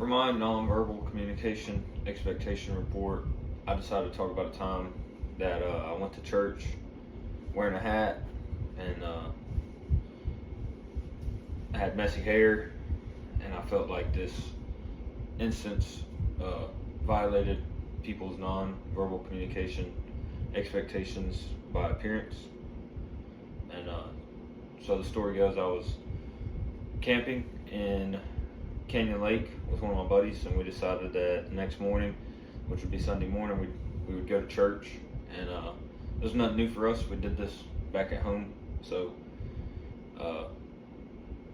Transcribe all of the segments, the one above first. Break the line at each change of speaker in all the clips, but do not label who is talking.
For my nonverbal communication expectation report, I decided to talk about a time that I went to church wearing a hat and I had messy hair, and I felt like this instance violated people's nonverbal communication expectations by appearance. And so the story goes, I was camping in Canyon Lake with one of my buddies, and we decided that the next morning, which would be Sunday morning, we would go to church. And it was nothing new for us. We did this back at home, so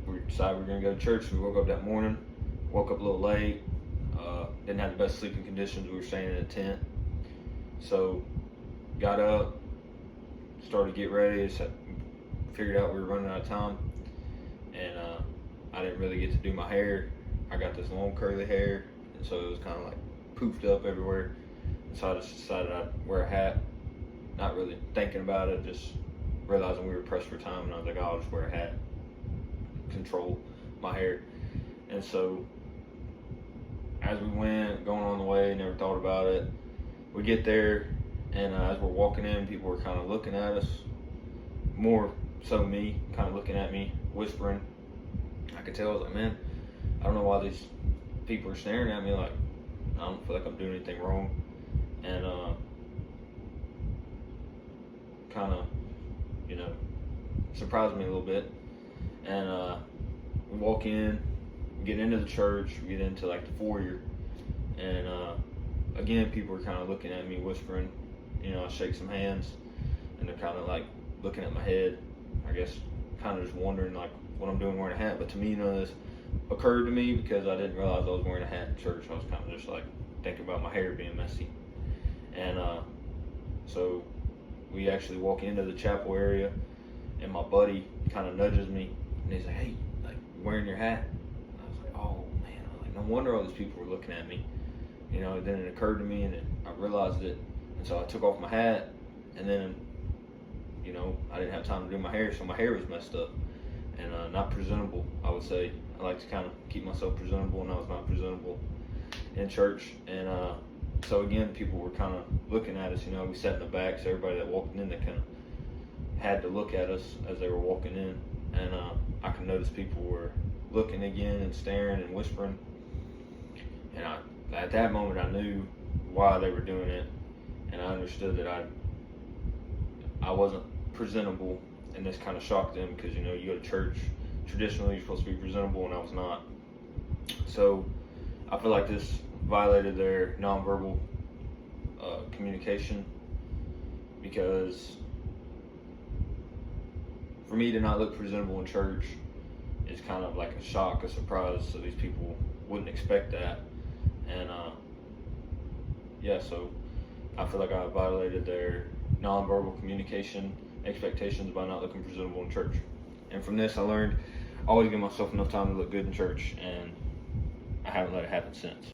we decided we were going to go to church. We woke up that morning, woke up a little late, didn't have the best sleeping conditions. We were staying in a tent, so got up, started to get ready, figured out we were running out of time, and I didn't really get to do my hair. I got this long curly hair, and so it was kind of like poofed up everywhere. And so I just decided I'd wear a hat, not really thinking about it, just realizing we were pressed for time, and I was like, oh, I'll just wear a hat, control my hair. And so as we went, going on the way, never thought about it. We get there, and as we're walking in, people were kind of looking at us, more so me, kind of looking at me, whispering. I could tell, I was like, man, I don't know why these people are staring at me, like, I don't feel like I'm doing anything wrong. And kind of, surprised me a little bit. And we walk in, we get into the church, we get into like the foyer, and again, people are kind of looking at me, whispering. I shake some hands, and they're kind of like looking at my head, I guess, kind of just wondering like what I'm doing wearing a hat. But to me, none of this occurred to me because I didn't realize I was wearing a hat in church. I was kind of just like thinking about my hair being messy. And so we actually walk into the chapel area, and my buddy kind of nudges me, and he's like, hey, like, you wearing your hat? And I was like, oh man, I was like, no wonder all these people were looking at me. Then it occurred to me, and I realized it. And so I took off my hat, and then I didn't have time to do my hair, so my hair was messed up and not presentable, I would say. I like to kind of keep myself presentable, and I was not presentable in church. And so again, people were kind of looking at us. We sat in the back, so everybody that walked in, they kind of had to look at us as they were walking in. And I could notice people were looking again and staring and whispering. And at that moment, I knew why they were doing it, and I understood that I wasn't presentable, and this kind of shocked them because you go to church, traditionally you're supposed to be presentable, and I was not. So I feel like this violated their nonverbal communication, because for me to not look presentable in church is kind of like a shock, a surprise, so these people wouldn't expect that. And so I feel like I violated their nonverbal communication expectations by not looking presentable in church. And from this, I learned always give myself enough time to look good in church, and I haven't let it happen since.